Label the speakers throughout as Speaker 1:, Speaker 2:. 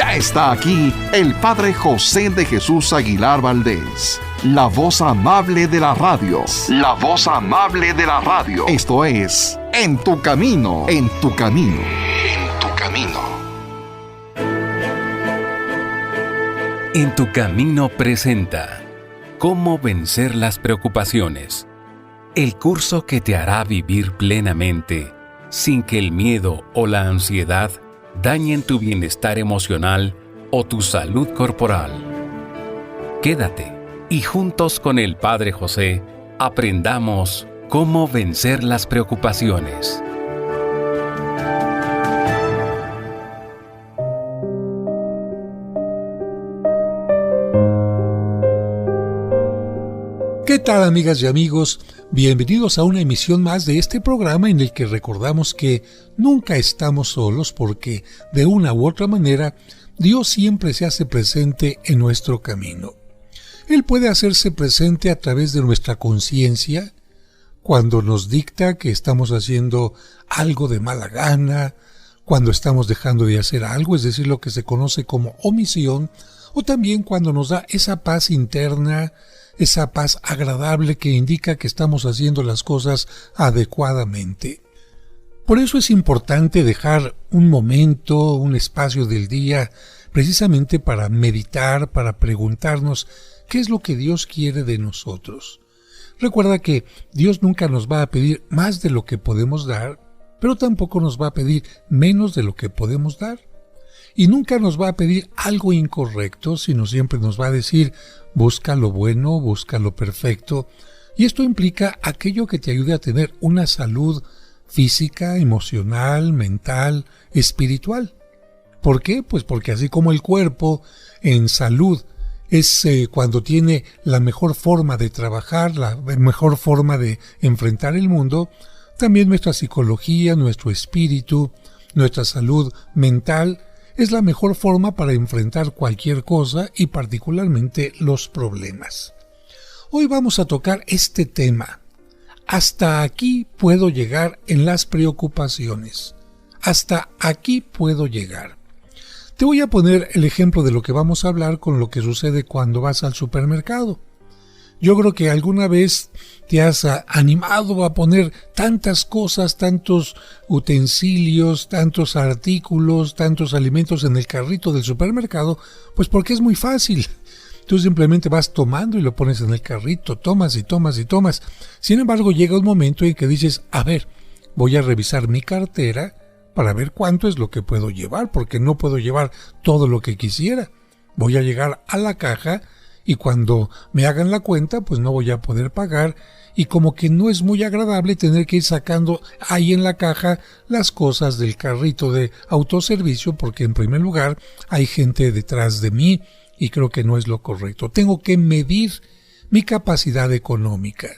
Speaker 1: Ya está aquí el Padre José de Jesús Aguilar Valdés, la voz amable de la radio. La voz amable de la radio. Esto es En tu Camino, en tu Camino, en tu Camino.
Speaker 2: En tu Camino presenta Cómo vencer las preocupaciones. El curso que te hará vivir plenamente, sin que el miedo o la ansiedad dañen tu bienestar emocional o tu salud corporal. Quédate y juntos con el Padre José aprendamos cómo vencer las preocupaciones.
Speaker 3: ¿Qué tal, amigas y amigos? Bienvenidos a una emisión más de este programa en el que recordamos que nunca estamos solos porque, de una u otra manera, Dios siempre se hace presente en nuestro camino. Él puede hacerse presente a través de nuestra conciencia, cuando nos dicta que estamos haciendo algo de mala gana, cuando estamos dejando de hacer algo, es decir, lo que se conoce como omisión, o también cuando nos da esa paz interna, esa paz agradable que indica que estamos haciendo las cosas adecuadamente. Por eso es importante dejar un momento, un espacio del día, precisamente para meditar, para preguntarnos qué es lo que Dios quiere de nosotros. Recuerda que Dios nunca nos va a pedir más de lo que podemos dar, pero tampoco nos va a pedir menos de lo que podemos dar. Y nunca nos va a pedir algo incorrecto, sino siempre nos va a decir, busca lo bueno, busca lo perfecto. Y esto implica aquello que te ayude a tener una salud física, emocional, mental, espiritual. ¿Por qué? Pues porque así como el cuerpo en salud es cuando tiene la mejor forma de trabajar, la mejor forma de enfrentar el mundo, también nuestra psicología, nuestro espíritu, nuestra salud mental es la mejor forma para enfrentar cualquier cosa y particularmente los problemas. Hoy vamos a tocar este tema. Hasta aquí puedo llegar en las preocupaciones. Hasta aquí puedo llegar. Te voy a poner el ejemplo de lo que vamos a hablar con lo que sucede cuando vas al supermercado. Yo creo que alguna vez te has animado a poner tantas cosas, tantos utensilios, tantos artículos, tantos alimentos en el carrito del supermercado, pues porque es muy fácil. Tú simplemente vas tomando y lo pones en el carrito, tomas y tomas y tomas. Sin embargo, llega un momento en que dices, a ver, voy a revisar mi cartera para ver cuánto es lo que puedo llevar, porque no puedo llevar todo lo que quisiera. Voy a llegar a la caja y cuando me hagan la cuenta, pues no voy a poder pagar y como que no es muy agradable tener que ir sacando ahí en la caja las cosas del carrito de autoservicio porque en primer lugar hay gente detrás de mí y creo que no es lo correcto. Tengo que medir mi capacidad económica.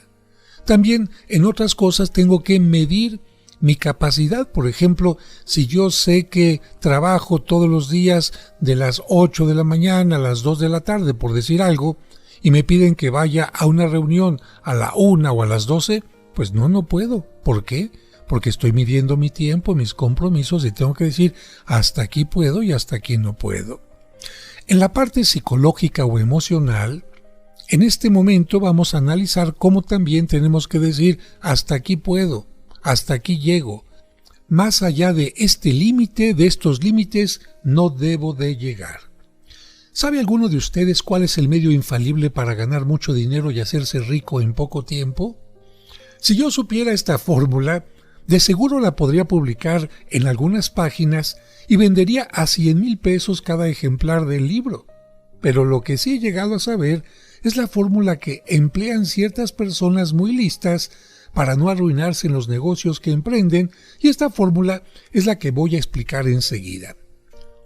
Speaker 3: También en otras cosas tengo que medir mi capacidad. Por ejemplo, si yo sé que trabajo todos los días de las 8 de la mañana a las 2 de la tarde, por decir algo, y me piden que vaya a una reunión a la 1 o a las 12, pues no puedo. ¿Por qué? Porque estoy midiendo mi tiempo, mis compromisos y tengo que decir hasta aquí puedo y hasta aquí no puedo. En la parte psicológica o emocional, en este momento vamos a analizar cómo también tenemos que decir hasta aquí puedo. Hasta aquí llego. Más allá de este límite, de estos límites, no debo de llegar. ¿Sabe alguno de ustedes cuál es el medio infalible para ganar mucho dinero y hacerse rico en poco tiempo? Si yo supiera esta fórmula, de seguro la podría publicar en algunas páginas y vendería a 100,000 pesos cada ejemplar del libro. Pero lo que sí he llegado a saber es la fórmula que emplean ciertas personas muy listas para no arruinarse en los negocios que emprenden, y esta fórmula es la que voy a explicar enseguida.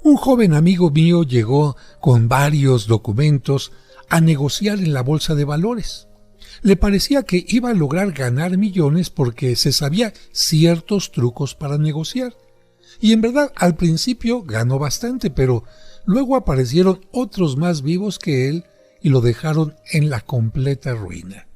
Speaker 3: Un joven amigo mío llegó con varios documentos a negociar en la bolsa de valores. Le parecía que iba a lograr ganar millones porque se sabía ciertos trucos para negociar. Y en verdad al principio ganó bastante, pero luego aparecieron otros más vivos que él y lo dejaron en la completa ruina.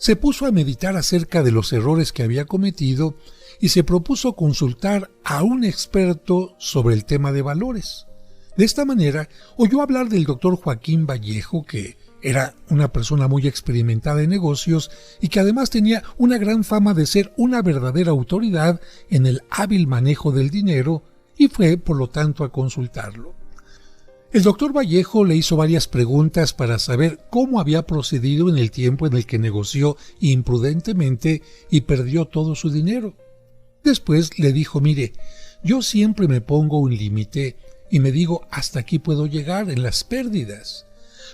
Speaker 3: Se puso a meditar acerca de los errores que había cometido y se propuso consultar a un experto sobre el tema de valores. De esta manera, oyó hablar del doctor Joaquín Vallejo, que era una persona muy experimentada en negocios y que además tenía una gran fama de ser una verdadera autoridad en el hábil manejo del dinero, y fue, por lo tanto, a consultarlo. El doctor Vallejo le hizo varias preguntas para saber cómo había procedido en el tiempo en el que negoció imprudentemente y perdió todo su dinero. Después le dijo: mire, yo siempre me pongo un límite y me digo hasta aquí puedo llegar en las pérdidas.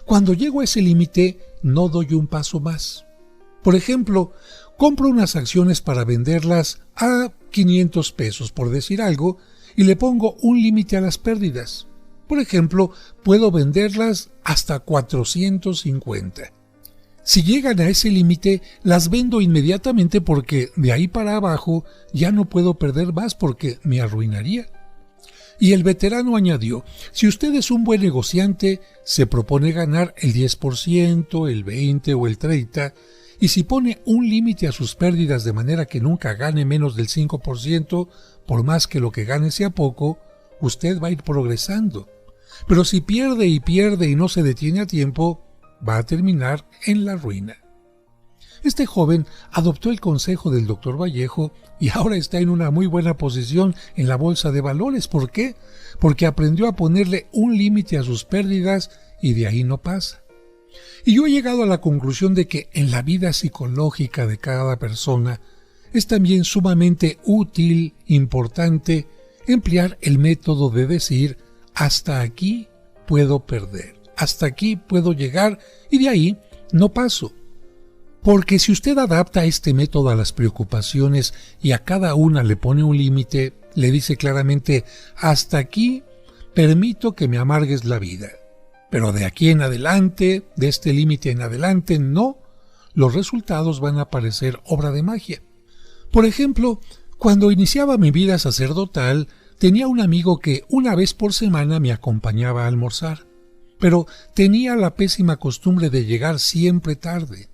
Speaker 3: Cuando llego a ese límite no doy un paso más. Por ejemplo, compro unas acciones para venderlas a 500 pesos, por decir algo, y le pongo un límite a las pérdidas. Por ejemplo, puedo venderlas hasta 450. Si llegan a ese límite, las vendo inmediatamente porque de ahí para abajo ya no puedo perder más porque me arruinaría. Y el veterano añadió: si usted es un buen negociante, se propone ganar el 10%, el 20% o el 30%, y si pone un límite a sus pérdidas de manera que nunca gane menos del 5%, por más que lo que gane sea poco, usted va a ir progresando. Pero si pierde y no se detiene a tiempo, va a terminar en la ruina. Este joven adoptó el consejo del doctor Vallejo y ahora está en una muy buena posición en la bolsa de valores. ¿Por qué? Porque aprendió a ponerle un límite a sus pérdidas y de ahí no pasa. Y yo he llegado a la conclusión de que en la vida psicológica de cada persona es también sumamente útil, importante, emplear el método de decir: hasta aquí puedo perder, hasta aquí puedo llegar y de ahí no paso. Porque si usted adapta este método a las preocupaciones y a cada una le pone un límite, le dice claramente: hasta aquí permito que me amargues la vida, pero de aquí en adelante, de este límite en adelante, no, los resultados van a parecer obra de magia. Por ejemplo, cuando iniciaba mi vida sacerdotal, tenía un amigo que una vez por semana me acompañaba a almorzar, pero tenía la pésima costumbre de llegar siempre tarde,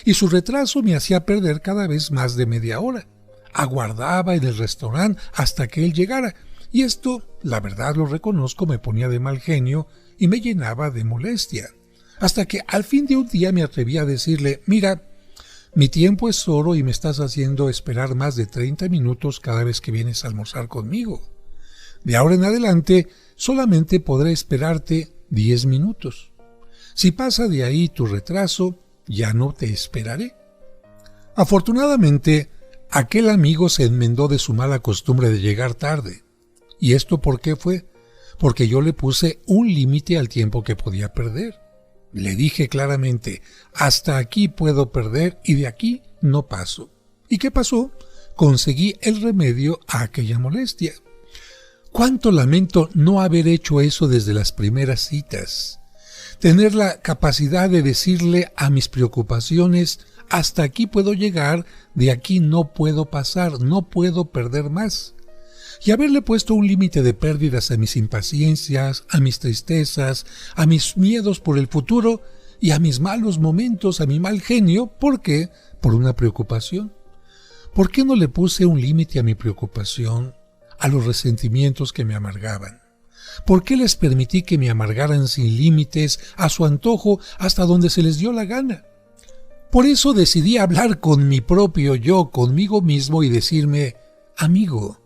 Speaker 3: y su retraso me hacía perder cada vez más de media hora. Aguardaba en el restaurante hasta que él llegara, y esto, la verdad lo reconozco, me ponía de mal genio y me llenaba de molestia, hasta que al fin de un día me atreví a decirle: mira, mi tiempo es oro y me estás haciendo esperar más de 30 minutos cada vez que vienes a almorzar conmigo. De ahora en adelante solamente podré esperarte 10 minutos. Si pasa de ahí tu retraso, ya no te esperaré. Afortunadamente, aquel amigo se enmendó de su mala costumbre de llegar tarde. ¿Y esto por qué fue? Porque yo le puse un límite al tiempo que podía perder. Le dije claramente: hasta aquí puedo perder y de aquí no paso. ¿Y qué pasó? Conseguí el remedio a aquella molestia. Cuánto lamento no haber hecho eso desde las primeras citas. Tener la capacidad de decirle a mis preocupaciones: hasta aquí puedo llegar, de aquí no puedo pasar, no puedo perder más. Y haberle puesto un límite de pérdidas a mis impaciencias, a mis tristezas, a mis miedos por el futuro y a mis malos momentos, a mi mal genio. ¿Por qué? Por una preocupación. ¿Por qué no le puse un límite a mi preocupación, a los resentimientos que me amargaban? ¿Por qué les permití que me amargaran sin límites, a su antojo, hasta donde se les dio la gana? Por eso decidí hablar con mi propio yo, conmigo mismo, y decirme: amigo,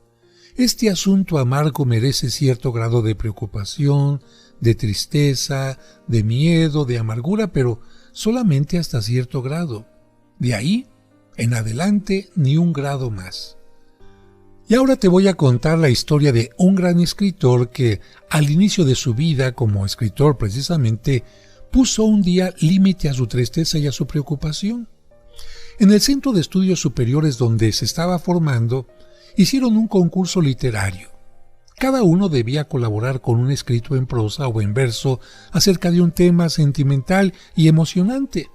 Speaker 3: este asunto amargo merece cierto grado de preocupación, de tristeza, de miedo, de amargura, pero solamente hasta cierto grado. De ahí en adelante ni un grado más. Y ahora te voy a contar la historia de un gran escritor que, al inicio de su vida como escritor precisamente, puso un día límite a su tristeza y a su preocupación. En el Centro de Estudios Superiores donde se estaba formando, hicieron un concurso literario. Cada uno debía colaborar con un escrito en prosa o en verso acerca de un tema sentimental y emocionante.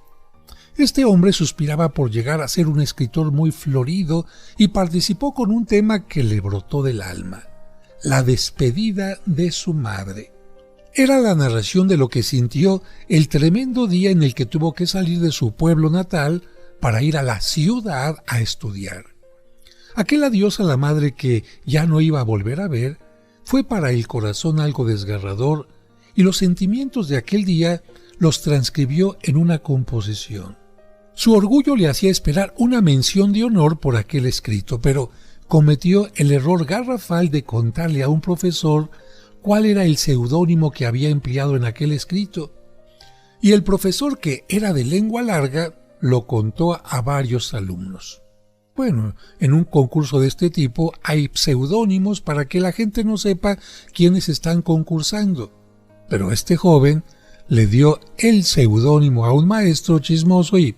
Speaker 3: Este hombre suspiraba por llegar a ser un escritor muy florido y participó con un tema que le brotó del alma: la despedida de su madre. Era la narración de lo que sintió el tremendo día en el que tuvo que salir de su pueblo natal para ir a la ciudad a estudiar. Aquel adiós a la madre que ya no iba a volver a ver fue para el corazón algo desgarrador y los sentimientos de aquel día los transcribió en una composición. Su orgullo le hacía esperar una mención de honor por aquel escrito, pero cometió el error garrafal de contarle a un profesor cuál era el seudónimo que había empleado en aquel escrito. Y el profesor, que era de lengua larga, lo contó a varios alumnos. Bueno, en un concurso de este tipo hay pseudónimos para que la gente no sepa quiénes están concursando. Pero este joven le dio el seudónimo a un maestro chismoso y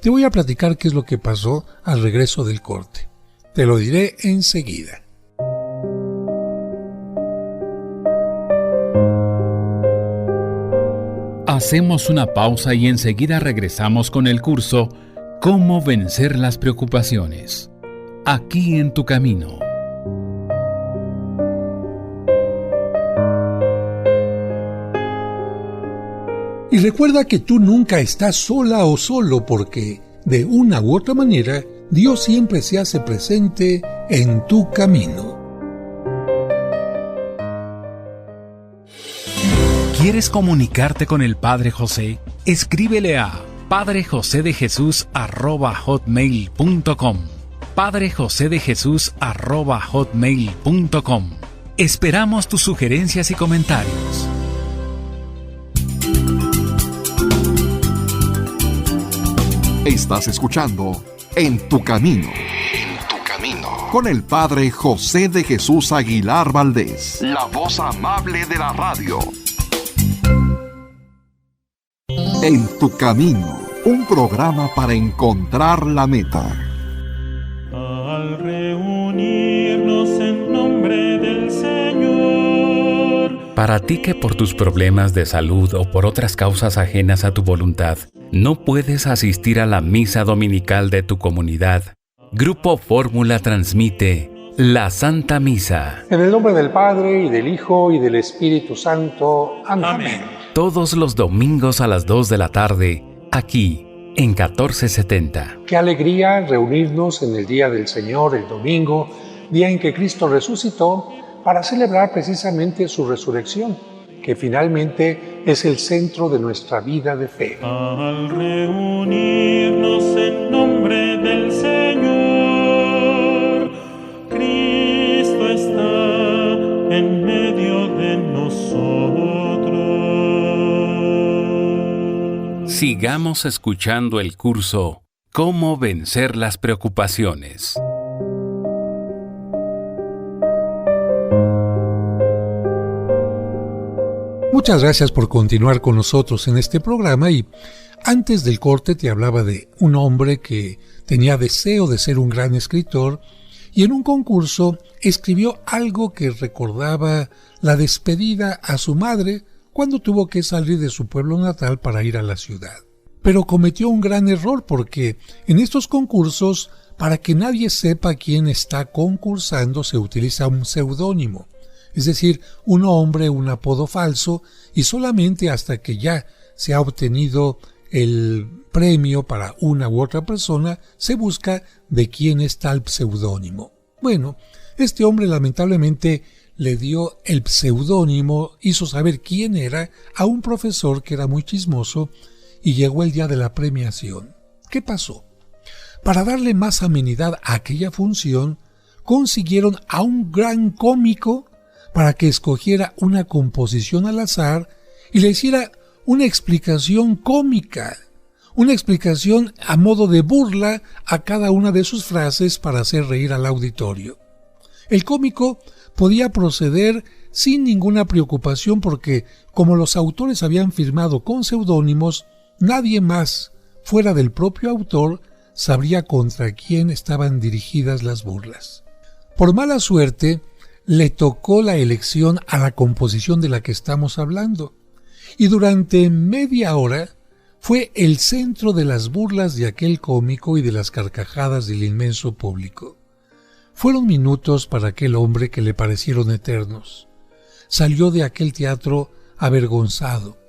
Speaker 3: te voy a platicar qué es lo que pasó al regreso del corte. Te lo diré enseguida.
Speaker 2: Hacemos una pausa y enseguida regresamos con el curso Cómo vencer las preocupaciones. Aquí en tu camino.
Speaker 3: Y recuerda que tú nunca estás sola o solo, porque de una u otra manera Dios siempre se hace presente en tu camino.
Speaker 2: ¿Quieres comunicarte con el Padre José? Escríbele a padrejosedejesus@hotmail.com. padrejosedejesus@hotmail.com. Esperamos tus sugerencias y comentarios.
Speaker 1: Estás escuchando En tu Camino. En tu Camino. Con el Padre José de Jesús Aguilar Valdés. La voz amable de la radio. En tu Camino. Un programa para encontrar la meta.
Speaker 4: Al reunirnos en nombre del Señor.
Speaker 2: Para ti que por tus problemas de salud o por otras causas ajenas a tu voluntad no puedes asistir a la misa dominical de tu comunidad, Grupo Fórmula transmite la Santa Misa.
Speaker 3: En el nombre del Padre, y del Hijo, y del Espíritu Santo. Amén.
Speaker 2: Todos los domingos a las 2 de la tarde, aquí en 1470.
Speaker 3: Qué alegría reunirnos en el Día del Señor, el domingo, día en que Cristo resucitó, para celebrar precisamente su resurrección, que finalmente es el centro de nuestra vida de fe.
Speaker 4: Al reunirnos en nombre del Señor, Cristo está en medio de nosotros.
Speaker 2: Sigamos escuchando el curso Cómo vencer las preocupaciones.
Speaker 3: Muchas gracias por continuar con nosotros en este programa, y antes del corte te hablaba de un hombre que tenía deseo de ser un gran escritor y en un concurso escribió algo que recordaba la despedida a su madre cuando tuvo que salir de su pueblo natal para ir a la ciudad. Pero cometió un gran error, porque en estos concursos, para que nadie sepa quién está concursando, se utiliza un seudónimo. Es decir, un nombre, un apodo falso, y solamente hasta que ya se ha obtenido el premio para una u otra persona, se busca de quién está el pseudónimo. Bueno, este hombre lamentablemente le dio el pseudónimo, hizo saber quién era a un profesor que era muy chismoso, y llegó el día de la premiación. ¿Qué pasó? Para darle más amenidad a aquella función, consiguieron a un gran cómico para que escogiera una composición al azar y le hiciera una explicación cómica, una explicación a modo de burla a cada una de sus frases para hacer reír al auditorio. El cómico podía proceder sin ninguna preocupación porque, como los autores habían firmado con seudónimos, nadie más, fuera del propio autor, sabría contra quién estaban dirigidas las burlas. Por mala suerte, le tocó la elección a la composición de la que estamos hablando, y durante media hora fue el centro de las burlas de aquel cómico y de las carcajadas del inmenso público. Fueron minutos para aquel hombre que le parecieron eternos. Salió de aquel teatro avergonzado.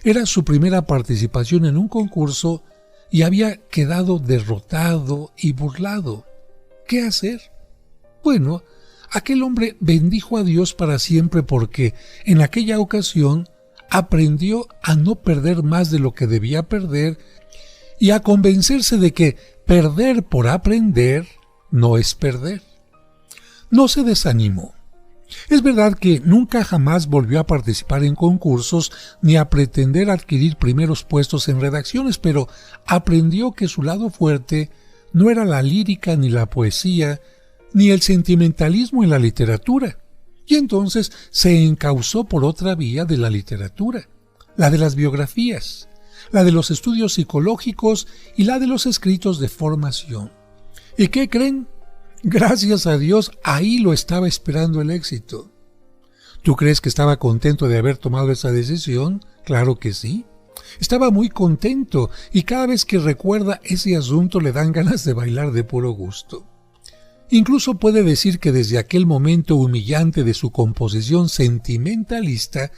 Speaker 3: Era su primera participación en un concurso y había quedado derrotado y burlado. ¿Qué hacer? Bueno, aquel hombre bendijo a Dios para siempre porque en aquella ocasión aprendió a no perder más de lo que debía perder y a convencerse de que perder por aprender no es perder. No se desanimó. Es verdad que nunca jamás volvió a participar en concursos ni a pretender adquirir primeros puestos en redacciones, pero aprendió que su lado fuerte no era la lírica ni la poesía, ni el sentimentalismo en la literatura, y entonces se encauzó por otra vía de la literatura, la de las biografías, la de los estudios psicológicos y la de los escritos de formación. ¿Y qué creen? Gracias a Dios, ahí lo estaba esperando el éxito. ¿Tú crees que estaba contento de haber tomado esa decisión? Claro que sí. Estaba muy contento y cada vez que recuerda ese asunto le dan ganas de bailar de puro gusto. Incluso puede decir que desde aquel momento humillante de su composición sentimentalista,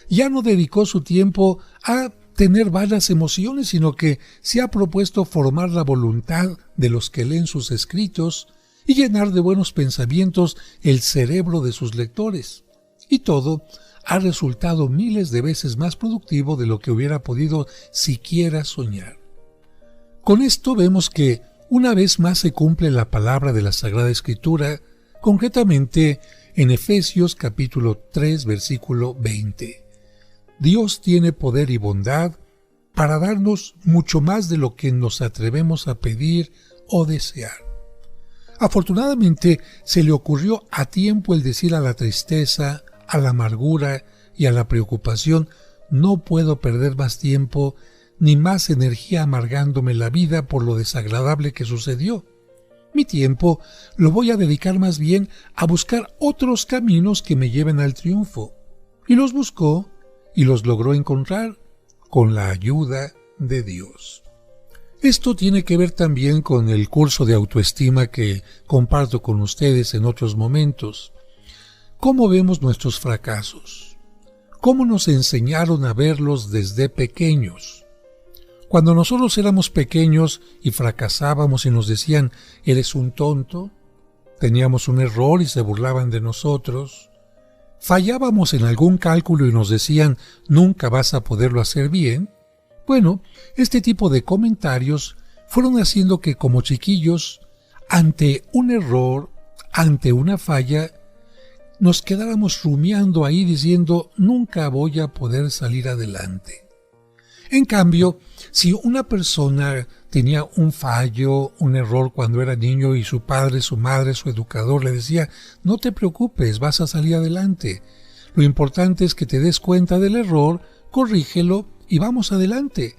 Speaker 3: ya no dedicó su tiempo a tener vanas emociones, sino que se ha propuesto formar la voluntad de los que leen sus escritos y llenar de buenos pensamientos el cerebro de sus lectores. Y todo ha resultado miles de veces más productivo de lo que hubiera podido siquiera soñar. Con esto vemos que una vez más se cumple la palabra de la Sagrada Escritura, concretamente en Efesios capítulo 3, versículo 20. Dios tiene poder y bondad para darnos mucho más de lo que nos atrevemos a pedir o desear. Afortunadamente se le ocurrió a tiempo el decir a la tristeza, a la amargura y a la preocupación: no puedo perder más tiempo ni más energía amargándome la vida por lo desagradable que sucedió. Mi tiempo lo voy a dedicar más bien a buscar otros caminos que me lleven al triunfo. Y los buscó y los logró encontrar con la ayuda de Dios. Esto tiene que ver también con el curso de autoestima que comparto con ustedes en otros momentos. ¿Cómo vemos nuestros fracasos? ¿Cómo nos enseñaron a verlos desde pequeños? Cuando nosotros éramos pequeños y fracasábamos y nos decían: eres un tonto, teníamos un error y se burlaban de nosotros, fallábamos en algún cálculo y nos decían: nunca vas a poderlo hacer bien. Bueno, este tipo de comentarios fueron haciendo que como chiquillos, ante un error, ante una falla, nos quedáramos rumiando ahí diciendo: nunca voy a poder salir adelante. En cambio, si una persona tenía un fallo, un error cuando era niño y su padre, su madre, su educador le decía: no te preocupes, vas a salir adelante. Lo importante es que te des cuenta del error, corrígelo y vamos adelante.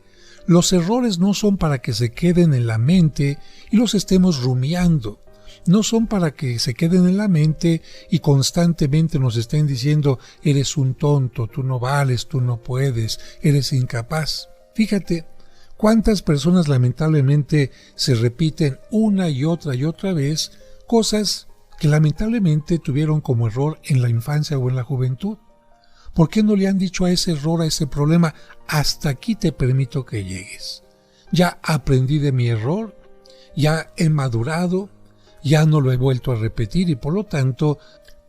Speaker 3: Los errores no son para que se queden en la mente y los estemos rumiando. No son para que se queden en la mente y constantemente nos estén diciendo: eres un tonto, tú no vales, tú no puedes, eres incapaz. Fíjate cuántas personas lamentablemente se repiten una y otra vez cosas que lamentablemente tuvieron como error en la infancia o en la juventud. ¿Por qué no le han dicho a ese error, a ese problema: hasta aquí te permito que llegues? Ya aprendí de mi error, ya he madurado, ya no lo he vuelto a repetir y por lo tanto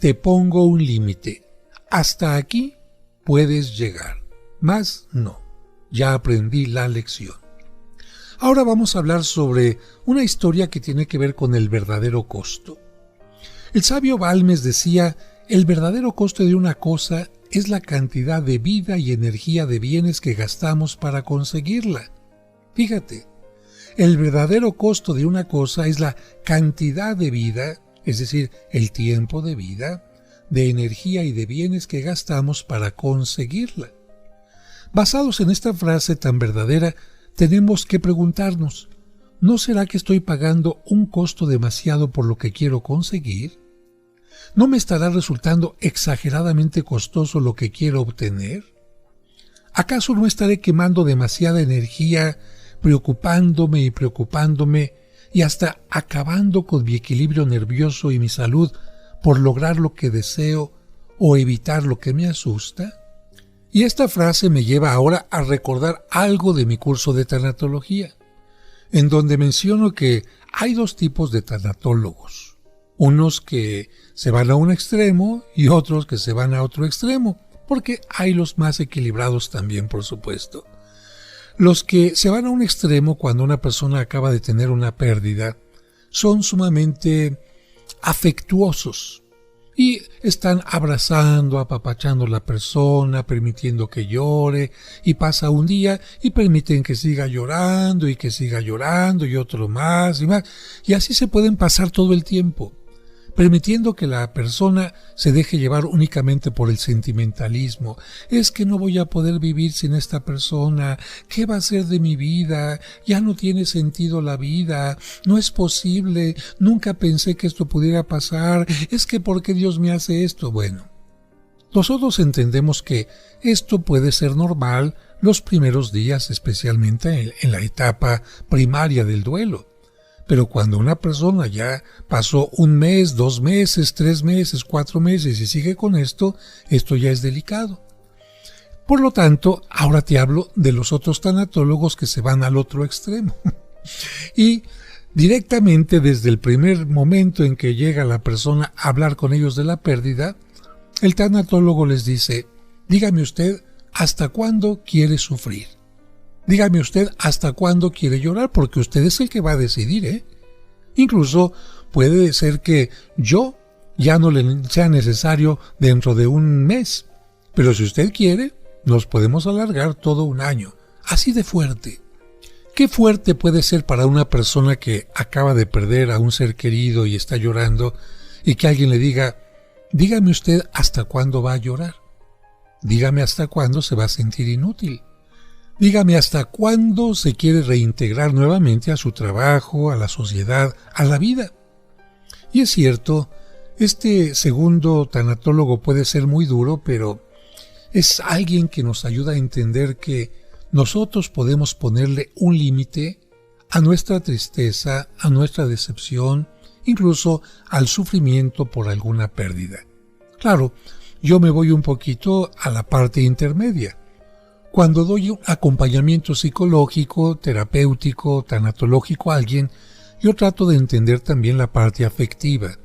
Speaker 3: te pongo un límite. Hasta aquí puedes llegar, más no. Ya aprendí la lección. Ahora vamos a hablar sobre una historia que tiene que ver con el verdadero costo. El sabio Balmes decía: el verdadero costo de una cosa es la cantidad de vida y energía de bienes que gastamos para conseguirla. Fíjate, el verdadero costo de una cosa es la cantidad de vida, es decir, el tiempo de vida, de energía y de bienes que gastamos para conseguirla. Basados en esta frase tan verdadera, tenemos que preguntarnos: ¿no será que estoy pagando un costo demasiado por lo que quiero conseguir? ¿No me estará resultando exageradamente costoso lo que quiero obtener? ¿Acaso no estaré quemando demasiada energía, preocupándome y hasta acabando con mi equilibrio nervioso y mi salud por lograr lo que deseo o evitar lo que me asusta? Y esta frase me lleva ahora a recordar algo de mi curso de tanatología, en donde menciono que hay dos tipos de tanatólogos. Unos que se van a un extremo y otros que se van a otro extremo, porque hay los más equilibrados también, por supuesto. Los que se van a un extremo cuando una persona acaba de tener una pérdida son sumamente afectuosos y están abrazando, apapachando a la persona, permitiendo que llore, y pasa un día y permiten que siga llorando y que siga llorando y otro más y más, y así se pueden pasar todo el tiempo, permitiendo que la persona se deje llevar únicamente por el sentimentalismo. Es que no voy a poder vivir sin esta persona, ¿qué va a ser de mi vida? Ya no tiene sentido la vida, no es posible, nunca pensé que esto pudiera pasar, es que ¿por qué Dios me hace esto? Bueno, nosotros entendemos que esto puede ser normal los primeros días, especialmente en la etapa primaria del duelo. Pero cuando una persona ya pasó 1 mes, 2 meses, 3 meses, 4 meses y sigue con esto ya es delicado. Por lo tanto, ahora te hablo de los otros tanatólogos que se van al otro extremo. Y directamente desde el primer momento en que llega la persona a hablar con ellos de la pérdida, el tanatólogo les dice: dígame usted hasta cuándo quiere sufrir. Dígame usted hasta cuándo quiere llorar, porque usted es el que va a decidir, ¿eh? Incluso puede ser que yo ya no le sea necesario dentro de 1 mes, pero si usted quiere, nos podemos alargar todo 1 año. Así de fuerte. ¿Qué fuerte puede ser para una persona que acaba de perder a un ser querido y está llorando, y que alguien le diga: dígame usted hasta cuándo va a llorar? Dígame hasta cuándo se va a sentir inútil. Dígame hasta cuándo se quiere reintegrar nuevamente a su trabajo, a la sociedad, a la vida. Y es cierto, este segundo tanatólogo puede ser muy duro, pero es alguien que nos ayuda a entender que nosotros podemos ponerle un límite a nuestra tristeza, a nuestra decepción, incluso al sufrimiento por alguna pérdida. Claro, yo me voy un poquito a la parte intermedia. Cuando doy un acompañamiento psicológico, terapéutico, tanatológico a alguien, yo trato de entender también la parte afectiva,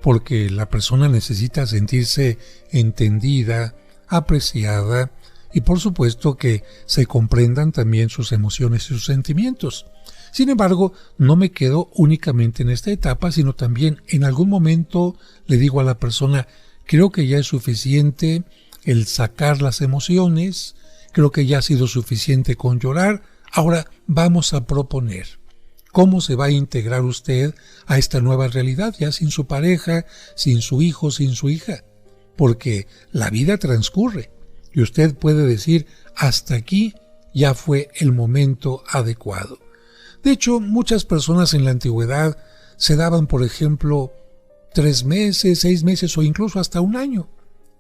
Speaker 3: porque la persona necesita sentirse entendida, apreciada, y por supuesto que se comprendan también sus emociones y sus sentimientos. Sin embargo, no me quedo únicamente en esta etapa, sino también en algún momento le digo a la persona: creo que ya es suficiente el sacar las emociones, creo que ya ha sido suficiente con llorar, ahora vamos a proponer cómo se va a integrar usted a esta nueva realidad, ya sin su pareja, sin su hijo, sin su hija, porque la vida transcurre y usted puede decir: hasta aquí ya fue el momento adecuado. De hecho, muchas personas en la antigüedad se daban, por ejemplo, 3 meses, 6 meses o incluso hasta 1 año.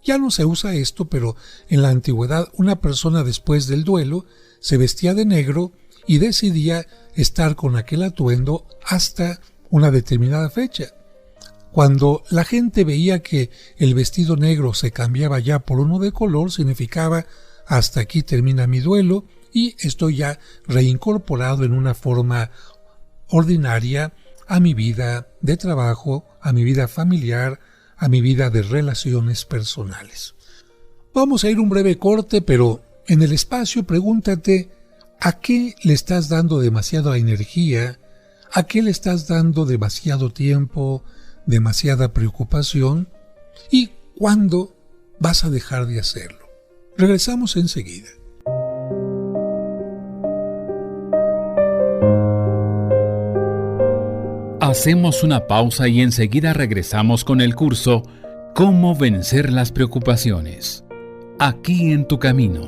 Speaker 3: Ya no se usa esto, pero en la antigüedad una persona después del duelo se vestía de negro y decidía estar con aquel atuendo hasta una determinada fecha. Cuando la gente veía que el vestido negro se cambiaba ya por uno de color, significaba: hasta aquí termina mi duelo y estoy ya reincorporado en una forma ordinaria a mi vida de trabajo, a mi vida familiar, a mi vida de relaciones personales. Vamos a ir un breve corte, pero en el espacio pregúntate: ¿a qué le estás dando demasiada energía? ¿A qué le estás dando demasiado tiempo, demasiada preocupación? ¿Y cuándo vas a dejar de hacerlo? Regresamos enseguida.
Speaker 2: Hacemos una pausa y enseguida regresamos con el curso Cómo vencer las preocupaciones. Aquí en tu camino.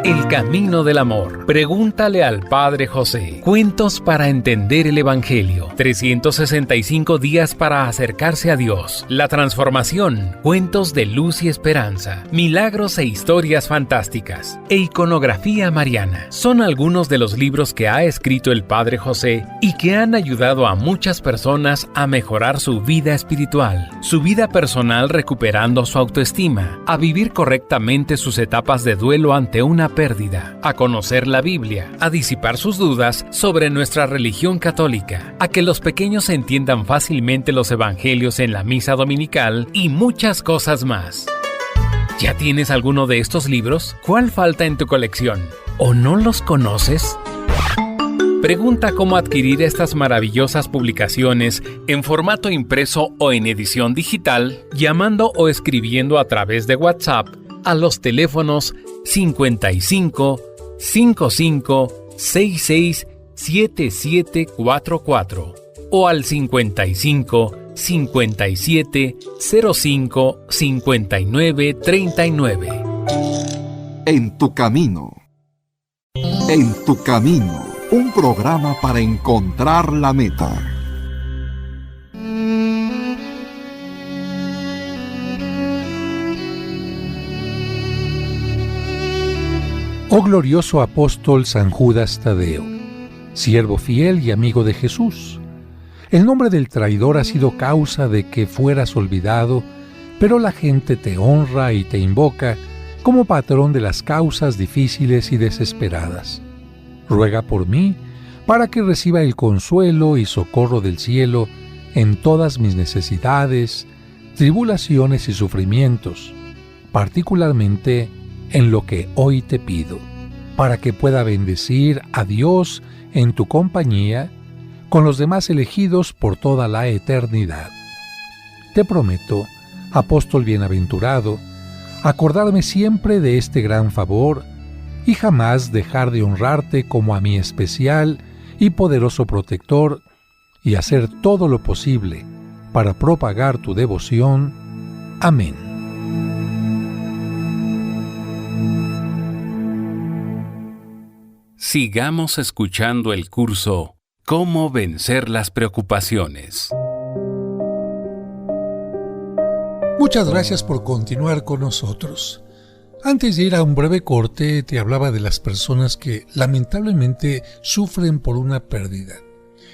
Speaker 2: El camino del amor. Pregúntale al Padre José. Cuentos para entender el Evangelio. 365 días para acercarse a Dios. La transformación. Cuentos de luz y esperanza. Milagros e historias fantásticas. E iconografía mariana. Son algunos de los libros que ha escrito el Padre José y que han ayudado a muchas personas a mejorar su vida espiritual, su vida personal recuperando su autoestima, a vivir correctamente sus etapas de duelo ante una pérdida, a conocer la Biblia, a disipar sus dudas sobre nuestra religión católica, a que los pequeños entiendan fácilmente los evangelios en la misa dominical y muchas cosas más. ¿Ya tienes alguno de estos libros? ¿Cuál falta en tu colección? ¿O no los conoces? Pregunta cómo adquirir estas maravillosas publicaciones en formato impreso o en edición digital, llamando o escribiendo a través de WhatsApp a los teléfonos 55 55 66 7744 o al 55 57 05 59 39.
Speaker 1: En tu camino. En tu camino. Un programa para encontrar la meta.
Speaker 3: Oh glorioso apóstol San Judas Tadeo, siervo fiel y amigo de Jesús. El nombre del traidor ha sido causa de que fueras olvidado, pero la gente te honra y te invoca como patrón de las causas difíciles y desesperadas. Ruega por mí para que reciba el consuelo y socorro del cielo en todas mis necesidades, tribulaciones y sufrimientos, particularmente en lo que hoy te pido, para que pueda bendecir a Dios en tu compañía con los demás elegidos por toda la eternidad. Te prometo, apóstol bienaventurado, acordarme siempre de este gran favor y jamás dejar de honrarte como a mi especial y poderoso protector y hacer todo lo posible para propagar tu devoción. Amén.
Speaker 2: Sigamos escuchando el curso ¿Cómo vencer las preocupaciones?
Speaker 3: Muchas gracias por continuar con nosotros. Antes de ir a un breve corte, te hablaba de las personas que lamentablemente sufren por una pérdida.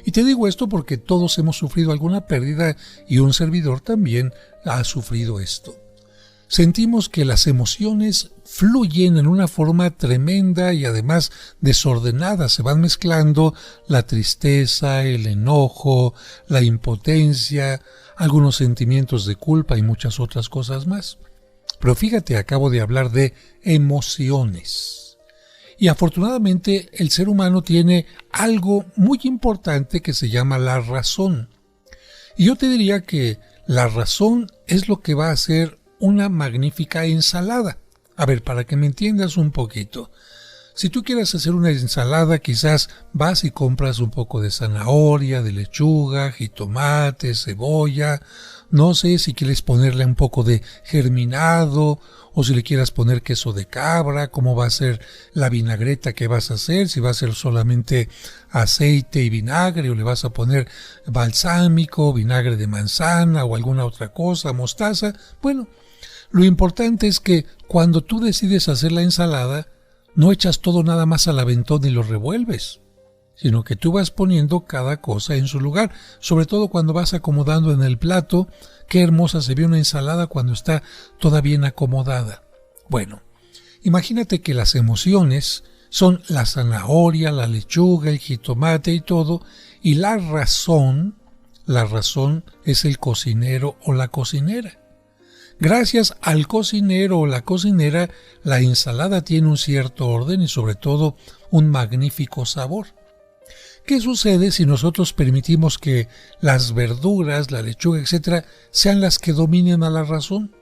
Speaker 3: Y te digo esto porque todos hemos sufrido alguna pérdida y un servidor también ha sufrido esto. Sentimos que las emociones fluyen en una forma tremenda y además desordenada. Se van mezclando la tristeza, el enojo, la impotencia, algunos sentimientos de culpa y muchas otras cosas más. Pero fíjate, acabo de hablar de emociones. Y afortunadamente el ser humano tiene algo muy importante que se llama la razón. Y yo te diría que la razón es lo que va a hacer una magnífica ensalada. A ver, para que me entiendas un poquito. Si tú quieres hacer una ensalada, quizás vas y compras un poco de zanahoria, de lechuga, jitomate, cebolla. No sé si quieres ponerle un poco de germinado o si le quieras poner queso de cabra, cómo va a ser la vinagreta que vas a hacer, si va a ser solamente aceite y vinagre o le vas a poner balsámico, vinagre de manzana o alguna otra cosa, mostaza. Bueno, lo importante es que cuando tú decides hacer la ensalada, no echas todo nada más al aventón y lo revuelves, sino que tú vas poniendo cada cosa en su lugar, sobre todo cuando vas acomodando en el plato. Qué hermosa se ve una ensalada cuando está toda bien acomodada. Bueno, imagínate que las emociones son la zanahoria, la lechuga, el jitomate y todo, y la razón es el cocinero o la cocinera. Gracias al cocinero o la cocinera, la ensalada tiene un cierto orden y sobre todo un magnífico sabor. ¿Qué sucede si nosotros permitimos que las verduras, la lechuga, etcétera, sean las que dominen a la razón?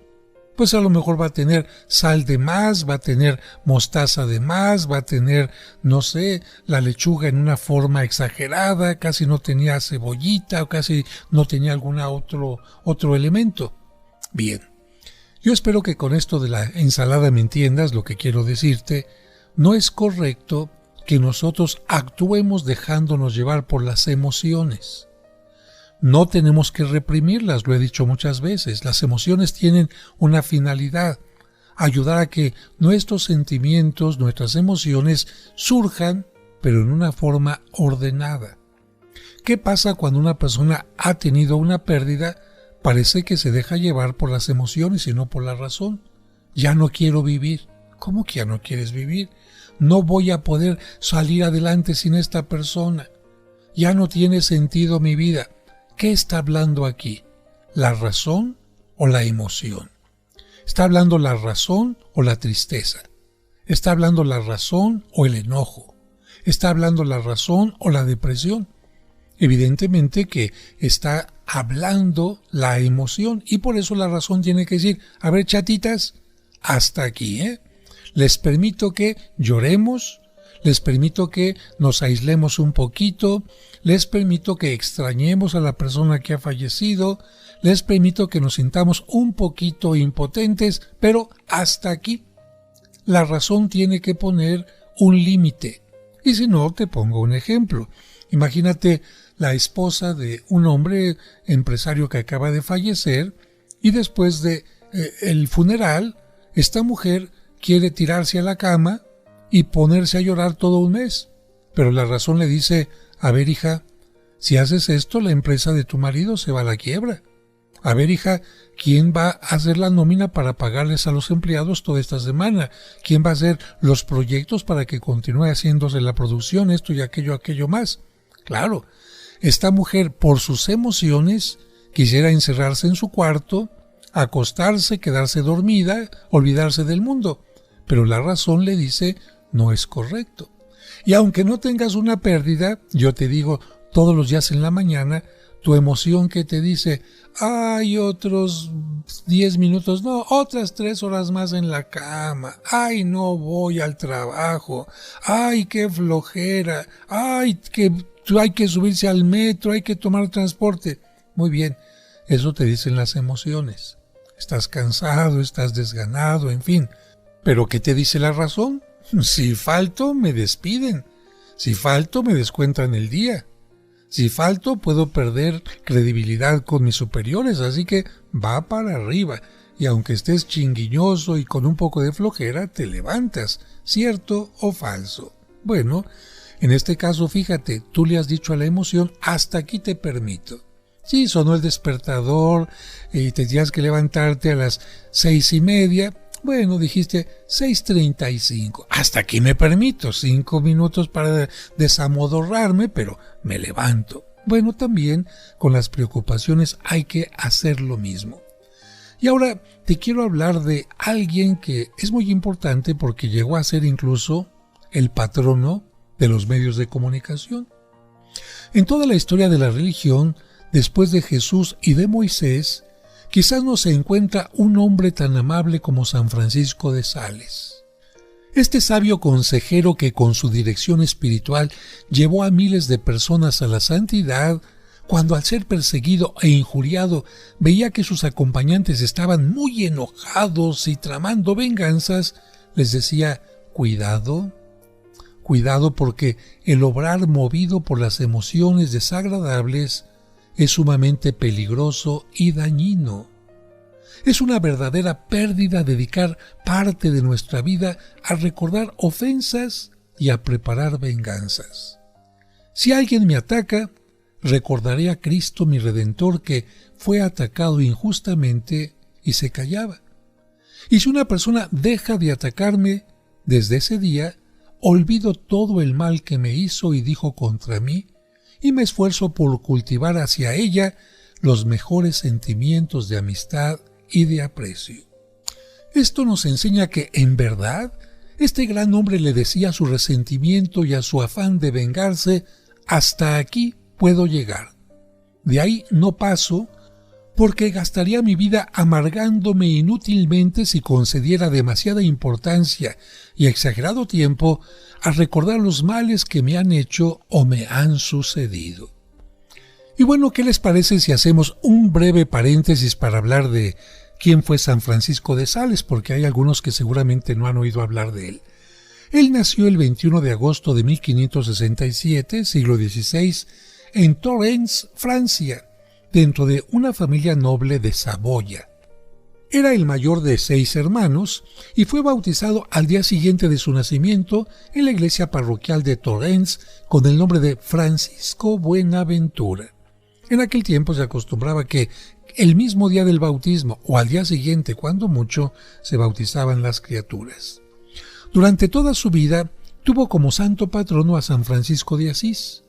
Speaker 3: Pues a lo mejor va a tener sal de más, va a tener mostaza de más, va a tener, no sé, la lechuga en una forma exagerada, casi no tenía cebollita o casi no tenía algún otro elemento. Bien, yo espero que con esto de la ensalada me entiendas lo que quiero decirte. No es correcto que nosotros actuemos dejándonos llevar por las emociones. No tenemos que reprimirlas, lo he dicho muchas veces. Las emociones tienen una finalidad: ayudar a que nuestros sentimientos, nuestras emociones surjan, pero en una forma ordenada. ¿Qué pasa cuando una persona ha tenido una pérdida? Parece que se deja llevar por las emociones y no por la razón. Ya no quiero vivir. ¿Cómo que ya no quieres vivir? No voy a poder salir adelante sin esta persona. Ya no tiene sentido mi vida. ¿Qué está hablando aquí? ¿La razón o la emoción? ¿Está hablando la razón o la tristeza? ¿Está hablando la razón o el enojo? ¿Está hablando la razón o la depresión? Evidentemente que está hablando la emoción y por eso la razón tiene que decir, a ver, chatitas, hasta aquí, Les permito que lloremos, les permito que nos aislemos un poquito, les permito que extrañemos a la persona que ha fallecido, les permito que nos sintamos un poquito impotentes, pero hasta aquí. La razón tiene que poner un límite. Y si no, te pongo un ejemplo. Imagínate la esposa de un hombre empresario que acaba de fallecer y después de el funeral, esta mujer quiere tirarse a la cama y ponerse a llorar todo un mes. Pero la razón le dice, a ver hija, si haces esto la empresa de tu marido se va a la quiebra. A ver hija, ¿quién va a hacer la nómina para pagarles a los empleados toda esta semana? ¿Quién va a hacer los proyectos para que continúe haciéndose la producción, esto y aquello más? Claro, esta mujer por sus emociones quisiera encerrarse en su cuarto, acostarse, quedarse dormida, olvidarse del mundo. Pero la razón le dice, no es correcto. Y aunque no tengas una pérdida, yo te digo todos los días en la mañana, tu emoción que te dice, ay, otros 10 minutos, no, otras 3 horas más en la cama, ay, no voy al trabajo, ay, qué flojera, ay, que hay que subirse al metro, hay que tomar transporte. Muy bien, eso te dicen las emociones. Estás cansado, estás desganado, en fin. ¿Pero qué te dice la razón? Si falto, me despiden. Si falto, me descuentan el día. Si falto, puedo perder credibilidad con mis superiores, así que va para arriba. Y aunque estés chinguiñoso y con un poco de flojera, te levantas, ¿cierto o falso? Bueno, en este caso, fíjate, tú le has dicho a la emoción, hasta aquí te permito. Sí, sonó el despertador y tenías que levantarte a las 6:30. Bueno, dijiste 6:35. Hasta aquí me permito 5 minutos para desamodorrarme, pero me levanto. Bueno, también con las preocupaciones hay que hacer lo mismo. Y ahora te quiero hablar de alguien que es muy importante porque llegó a ser incluso el patrono de los medios de comunicación. En toda la historia de la religión, después de Jesús y de Moisés, quizás no se encuentra un hombre tan amable como San Francisco de Sales. Este sabio consejero que con su dirección espiritual llevó a miles de personas a la santidad, cuando al ser perseguido e injuriado veía que sus acompañantes estaban muy enojados y tramando venganzas, les decía, cuidado porque el obrar movido por las emociones desagradables es sumamente peligroso y dañino. Es una verdadera pérdida dedicar parte de nuestra vida a recordar ofensas y a preparar venganzas. Si alguien me ataca, recordaré a Cristo mi Redentor que fue atacado injustamente y se callaba. Y si una persona deja de atacarme, desde ese día olvido todo el mal que me hizo y dijo contra mí, y me esfuerzo por cultivar hacia ella los mejores sentimientos de amistad y de aprecio. Esto nos enseña que, en verdad, este gran hombre le decía a su resentimiento y a su afán de vengarse, hasta aquí puedo llegar. De ahí no paso, porque gastaría mi vida amargándome inútilmente si concediera demasiada importancia y exagerado tiempo a recordar los males que me han hecho o me han sucedido. Y bueno, ¿qué les parece si hacemos un breve paréntesis para hablar de quién fue San Francisco de Sales? Porque hay algunos que seguramente no han oído hablar de él. Él nació el 21 de agosto de 1567, siglo XVI, en Torrens, Francia, dentro de una familia noble de Saboya. Era el mayor de 6 hermanos y fue bautizado al día siguiente de su nacimiento en la iglesia parroquial de Torrens con el nombre de Francisco Buenaventura. En aquel tiempo se acostumbraba que el mismo día del bautismo o al día siguiente, cuando mucho, se bautizaban las criaturas. Durante toda su vida tuvo como santo patrono a San Francisco de Asís.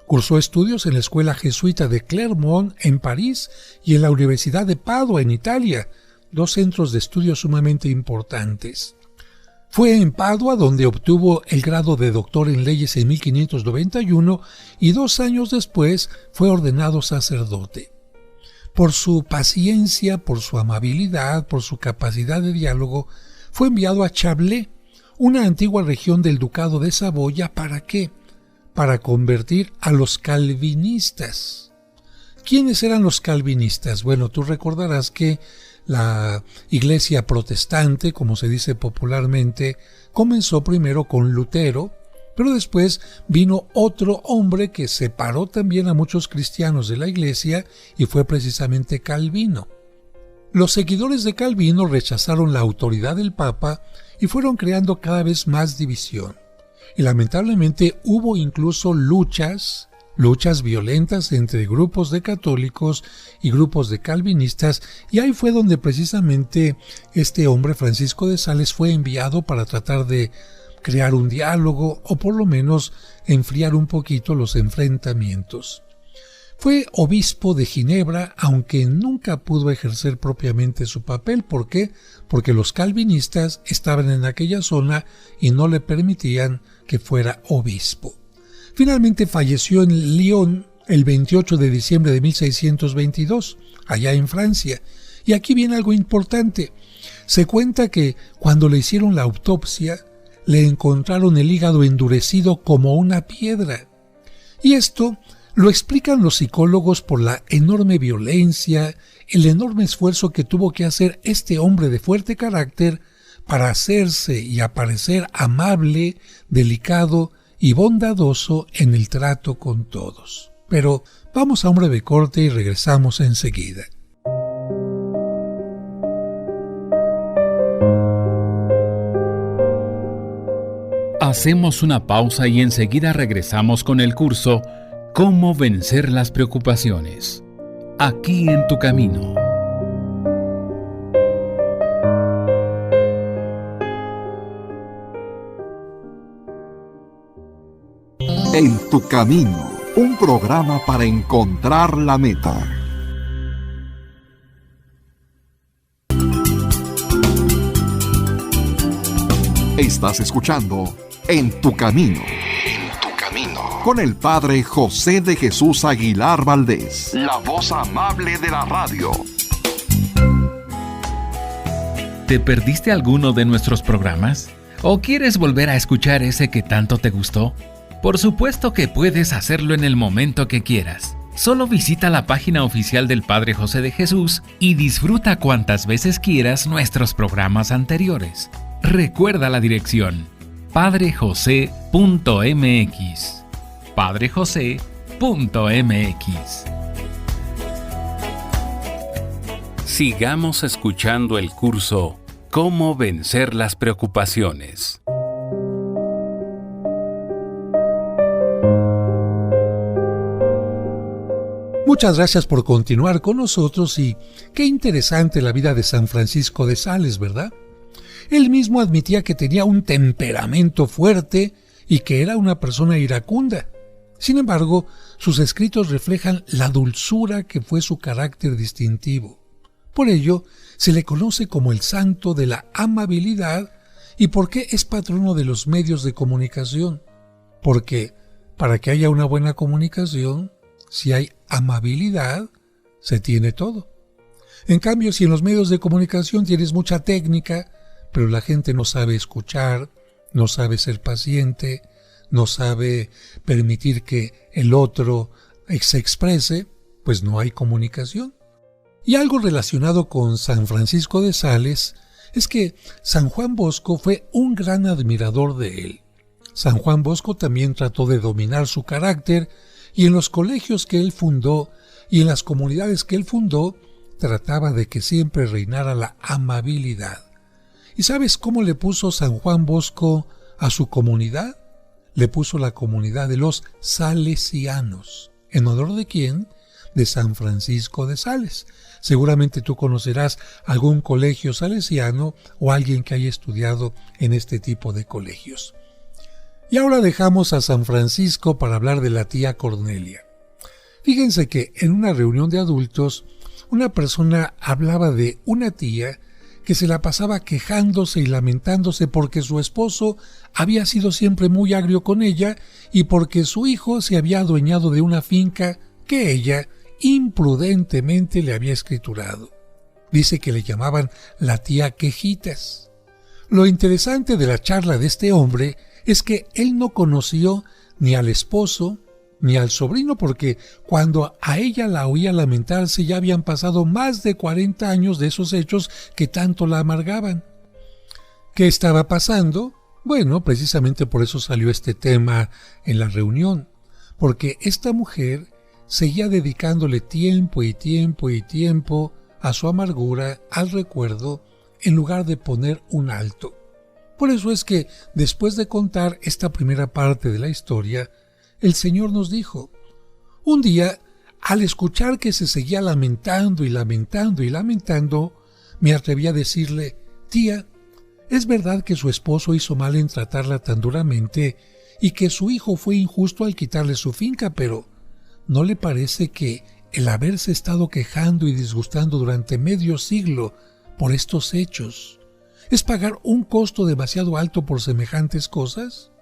Speaker 3: Cursó estudios en la escuela jesuita de Clermont en París y en la Universidad de Padua en Italia, dos centros de estudio sumamente importantes. Fue en Padua donde obtuvo el grado de doctor en leyes en 1591 y 2 años después fue ordenado sacerdote. Por su paciencia, por su amabilidad, por su capacidad de diálogo, fue enviado a Chablais, una antigua región del Ducado de Saboya. ¿Para qué? Para convertir a los calvinistas. ¿Quiénes eran los calvinistas? Bueno, tú recordarás que la iglesia protestante, como se dice popularmente, comenzó primero con Lutero, pero después vino otro hombre que separó también a muchos cristianos de la iglesia y fue precisamente Calvino. Los seguidores de Calvino rechazaron la autoridad del Papa y fueron creando cada vez más división. Y lamentablemente hubo incluso luchas violentas entre grupos de católicos y grupos de calvinistas, y ahí fue donde precisamente este hombre, Francisco de Sales, fue enviado para tratar de crear un diálogo o por lo menos enfriar un poquito los enfrentamientos. Fue obispo de Ginebra, aunque nunca pudo ejercer propiamente su papel. ¿Por qué? Porque los calvinistas estaban en aquella zona y no le permitían que fuera obispo. Finalmente falleció en Lyon el 28 de diciembre de 1622, allá en Francia. Y aquí viene algo importante. Se cuenta que cuando le hicieron la autopsia, le encontraron el hígado endurecido como una piedra. Y esto lo explican los psicólogos por la enorme violencia, el enorme esfuerzo que tuvo que hacer este hombre de fuerte carácter para hacerse y aparecer amable, delicado y bondadoso en el trato con todos. Pero vamos a un breve corte y regresamos enseguida.
Speaker 2: Hacemos una pausa y enseguida regresamos con el curso ¿Cómo vencer las preocupaciones? Aquí en tu camino.
Speaker 1: En tu camino, un programa para encontrar la meta. Estás escuchando En tu camino. Con el Padre José de Jesús Aguilar Valdés, la voz amable de la radio.
Speaker 2: ¿Te perdiste alguno de nuestros programas? ¿O quieres volver a escuchar ese que tanto te gustó? Por supuesto que puedes hacerlo en el momento que quieras. Solo visita la página oficial del Padre José de Jesús y disfruta cuantas veces quieras nuestros programas anteriores. Recuerda la dirección: padrejose.mx. padrejose.mx. Sigamos escuchando el curso ¿Cómo vencer las preocupaciones?
Speaker 3: Muchas gracias por continuar con nosotros y qué interesante la vida de San Francisco de Sales, ¿verdad? Él mismo admitía que tenía un temperamento fuerte y que era una persona iracunda. Sin embargo, sus escritos reflejan la dulzura que fue su carácter distintivo. Por ello, se le conoce como el santo de la amabilidad. ¿Y por qué es patrono de los medios de comunicación? Porque para que haya una buena comunicación, si hay amabilidad, se tiene todo. En cambio, si en los medios de comunicación tienes mucha técnica, pero la gente no sabe escuchar, no sabe ser paciente, no sabe permitir que el otro se exprese, pues no hay comunicación. Y algo relacionado con San Francisco de Sales es que San Juan Bosco fue un gran admirador de él. San Juan Bosco también trató de dominar su carácter y en los colegios que él fundó y en las comunidades que él fundó trataba de que siempre reinara la amabilidad. ¿Y sabes cómo le puso San Juan Bosco a su comunidad? Le puso la comunidad de los salesianos. ¿En honor de quién? De San Francisco de Sales. Seguramente tú conocerás algún colegio salesiano o alguien que haya estudiado en este tipo de colegios. Y ahora dejamos a San Francisco para hablar de la tía Cornelia. Fíjense que en una reunión de adultos, una persona hablaba de una tía que se la pasaba quejándose y lamentándose porque su esposo había sido siempre muy agrio con ella y porque su hijo se había adueñado de una finca que ella imprudentemente le había escriturado. Dice que le llamaban la tía Quejitas. Lo interesante de la charla de este hombre es que él no conoció ni al esposo ni al sobrino, porque cuando a ella la oía lamentarse ya habían pasado más de 40 años de esos hechos que tanto la amargaban. ¿Qué estaba pasando? Bueno, precisamente por eso salió este tema en la reunión, porque esta mujer seguía dedicándole tiempo y tiempo y tiempo a su amargura, al recuerdo, en lugar de poner un alto. Por eso es que, después de contar esta primera parte de la historia, el Señor nos dijo: un día, al escuchar que se seguía lamentando y lamentando y lamentando, me atreví a decirle: tía, es verdad que su esposo hizo mal en tratarla tan duramente y que su hijo fue injusto al quitarle su finca, pero ¿no le parece que el haberse estado quejando y disgustando durante medio siglo por estos hechos es pagar un costo demasiado alto por semejantes cosas?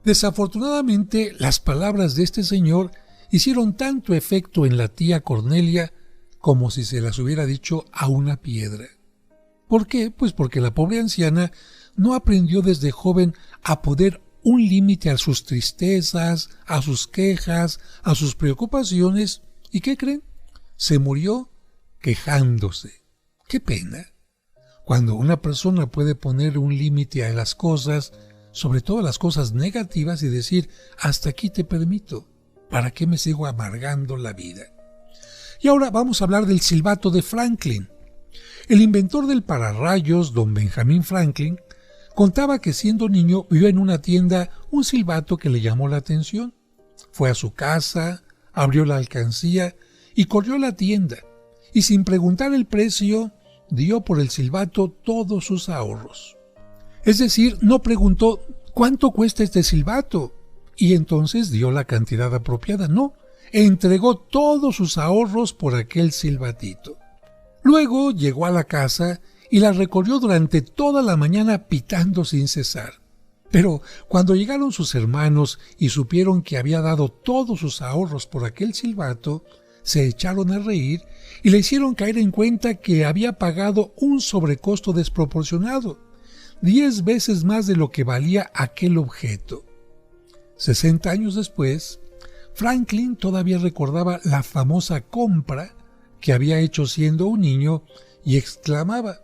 Speaker 3: Desafortunadamente, las palabras de este señor hicieron tanto efecto en la tía Cornelia como si se las hubiera dicho a una piedra. ¿Por qué? Pues porque la pobre anciana no aprendió desde joven a poner un límite a sus tristezas, a sus quejas, a sus preocupaciones. ¿Y qué creen? Se murió quejándose. ¡Qué pena! Cuando una persona puede poner un límite a las cosas, sobre todo las cosas negativas, y decir: hasta aquí te permito, ¿para qué me sigo amargando la vida? Y ahora vamos a hablar del silbato de Franklin. El inventor del pararrayos, don Benjamin Franklin, contaba que siendo niño vio en una tienda un silbato que le llamó la atención. Fue a su casa, abrió la alcancía y corrió a la tienda, y sin preguntar el precio, dio por el silbato todos sus ahorros. Es decir, no preguntó: ¿cuánto cuesta este silbato? Y entonces dio la cantidad apropiada. No, entregó todos sus ahorros por aquel silbatito. Luego llegó a la casa y la recorrió durante toda la mañana pitando sin cesar. Pero cuando llegaron sus hermanos y supieron que había dado todos sus ahorros por aquel silbato, se echaron a reír y le hicieron caer en cuenta que había pagado un sobrecosto desproporcionado, 10 veces más de lo que valía aquel objeto. 60 años después, Franklin todavía recordaba la famosa compra que había hecho siendo un niño y exclamaba: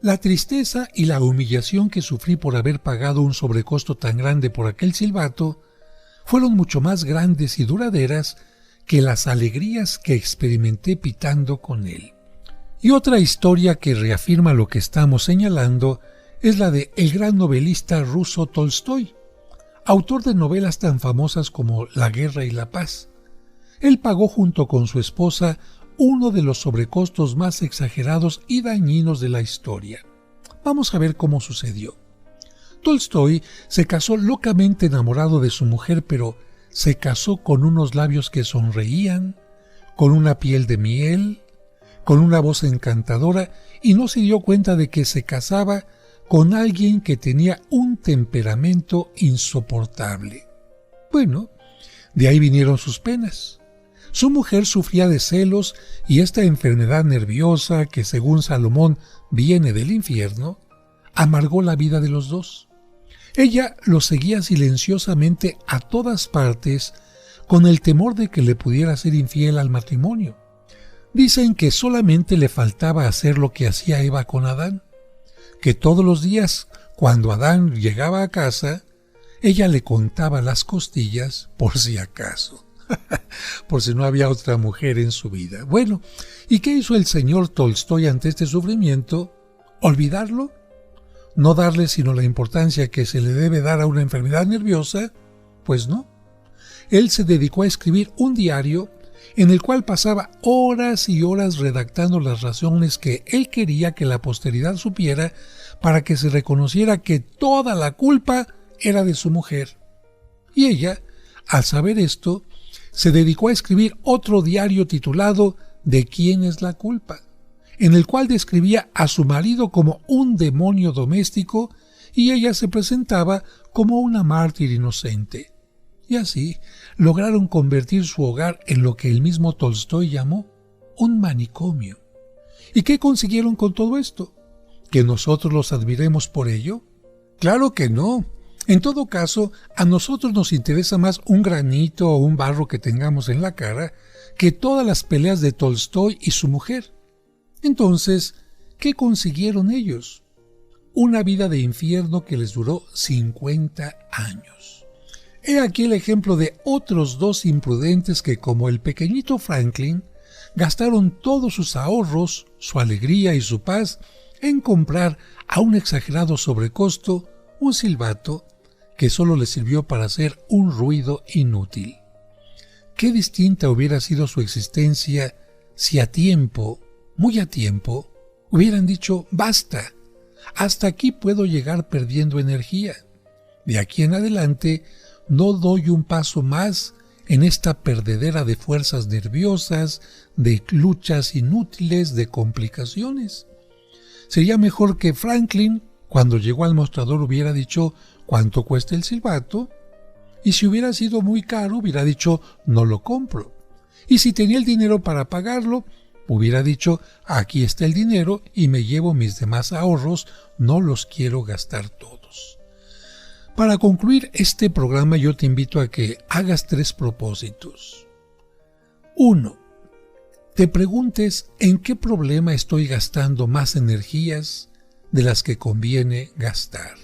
Speaker 3: la tristeza y la humillación que sufrí por haber pagado un sobrecosto tan grande por aquel silbato fueron mucho más grandes y duraderas que las alegrías que experimenté pitando con él. Y otra historia que reafirma lo que estamos señalando es la de el gran novelista ruso Tolstói, autor de novelas tan famosas como La guerra y la paz. Él pagó junto con su esposa uno de los sobrecostos más exagerados y dañinos de la historia. Vamos a ver cómo sucedió. Tolstói se casó locamente enamorado de su mujer, pero se casó con unos labios que sonreían, con una piel de miel, con una voz encantadora, y no se dio cuenta de que se casaba con alguien que tenía un temperamento insoportable. Bueno, de ahí vinieron sus penas. Su mujer sufría de celos y esta enfermedad nerviosa, que según Salomón viene del infierno, amargó la vida de los dos. Ella lo seguía silenciosamente a todas partes con el temor de que le pudiera ser infiel al matrimonio. Dicen que solamente le faltaba hacer lo que hacía Eva con Adán, que todos los días, cuando Adán llegaba a casa, ella le contaba las costillas por si acaso. Por si no había otra mujer en su vida. Bueno, ¿y qué hizo el señor Tolstói ante este sufrimiento? ¿Olvidarlo? ¿No darle sino la importancia que se le debe dar a una enfermedad nerviosa? Pues no. Él se dedicó a escribir un diario en el cual pasaba horas y horas redactando las razones que él quería que la posteridad supiera para que se reconociera que toda la culpa era de su mujer. Y ella, al saber esto, se dedicó a escribir otro diario titulado ¿De quién es la culpa?, en el cual describía a su marido como un demonio doméstico y ella se presentaba como una mártir inocente. Y así lograron convertir su hogar en lo que el mismo Tolstói llamó un manicomio. ¿Y qué consiguieron con todo esto? ¿Que nosotros los admiremos por ello? Claro que no. En todo caso, a nosotros nos interesa más un granito o un barro que tengamos en la cara que todas las peleas de Tolstói y su mujer. Entonces, ¿qué consiguieron ellos? Una vida de infierno que les duró 50 años. He aquí el ejemplo de otros dos imprudentes que, como el pequeñito Franklin, gastaron todos sus ahorros, su alegría y su paz en comprar a un exagerado sobrecosto un silbato que solo les sirvió para hacer un ruido inútil. Qué distinta hubiera sido su existencia si a tiempo, muy a tiempo, hubieran dicho basta, hasta aquí puedo llegar perdiendo energía. De aquí en adelante no doy un paso más en esta perdedera de fuerzas nerviosas, de luchas inútiles, de complicaciones. Sería mejor que Franklin, cuando llegó al mostrador, hubiera dicho ¿cuánto cuesta el silbato? Y si hubiera sido muy caro, hubiera dicho no lo compro. Y si tenía el dinero para pagarlo, hubiera dicho aquí está el dinero y me llevo mis demás ahorros, no los quiero gastar todos. Para concluir este programa yo te invito a que hagas 3 propósitos. 1. Te preguntes en qué problema estoy gastando más energías de las que conviene gastar.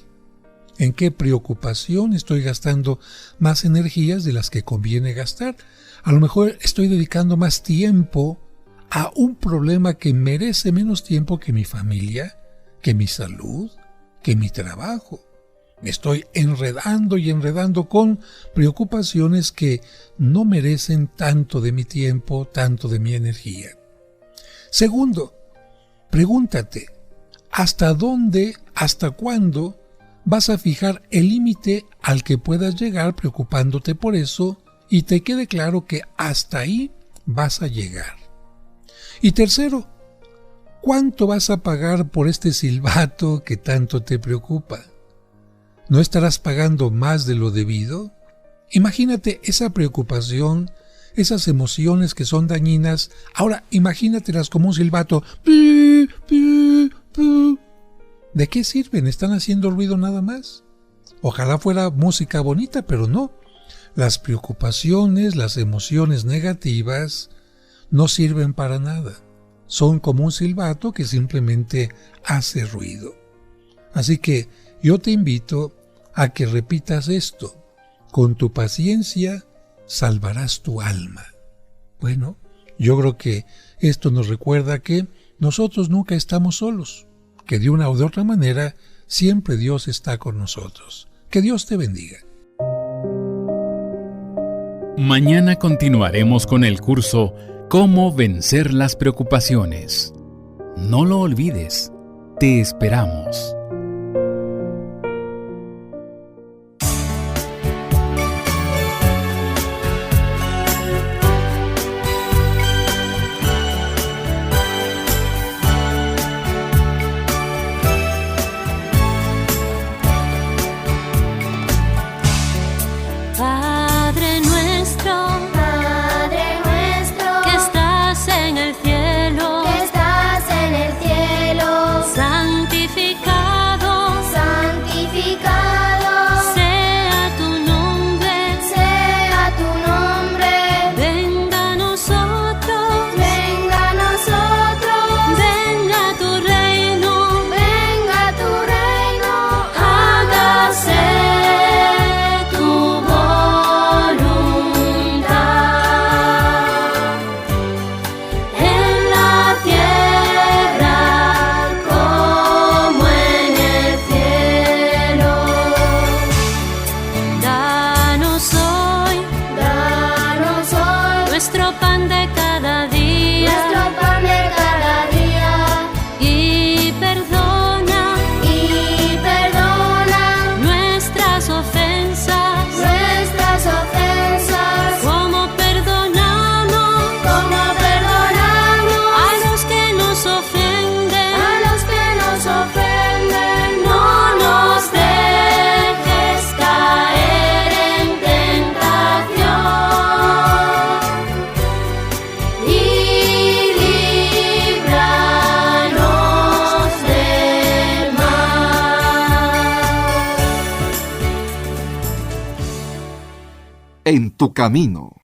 Speaker 3: ¿En qué preocupación estoy gastando más energías de las que conviene gastar? A lo mejor estoy dedicando más tiempo a un problema que merece menos tiempo que mi familia, que mi salud, que mi trabajo. Me estoy enredando y enredando con preocupaciones que no merecen tanto de mi tiempo, tanto de mi energía. Segundo, pregúntate, ¿hasta dónde, hasta cuándo vas a fijar el límite al que puedas llegar preocupándote por eso y te quede claro que hasta ahí vas a llegar? Y tercero, ¿cuánto vas a pagar por este silbato que tanto te preocupa? ¿No estarás pagando más de lo debido? Imagínate esa preocupación, esas emociones que son dañinas. Ahora imagínatelas como un silbato. ¿De qué sirven? ¿Están haciendo ruido nada más? Ojalá fuera música bonita, pero no. Las preocupaciones, las emociones negativas no sirven para nada. Son como un silbato que simplemente hace ruido. Así que yo te invito a que repitas esto. Con tu paciencia salvarás tu alma. Bueno, yo creo que esto nos recuerda que nosotros nunca estamos solos, que de una u de otra manera siempre Dios está con nosotros. Que Dios te bendiga.
Speaker 2: Mañana continuaremos con el curso Cómo vencer las preocupaciones. No lo olvides. Te esperamos.
Speaker 5: Que estás en el cielo, santificado
Speaker 1: En tu camino.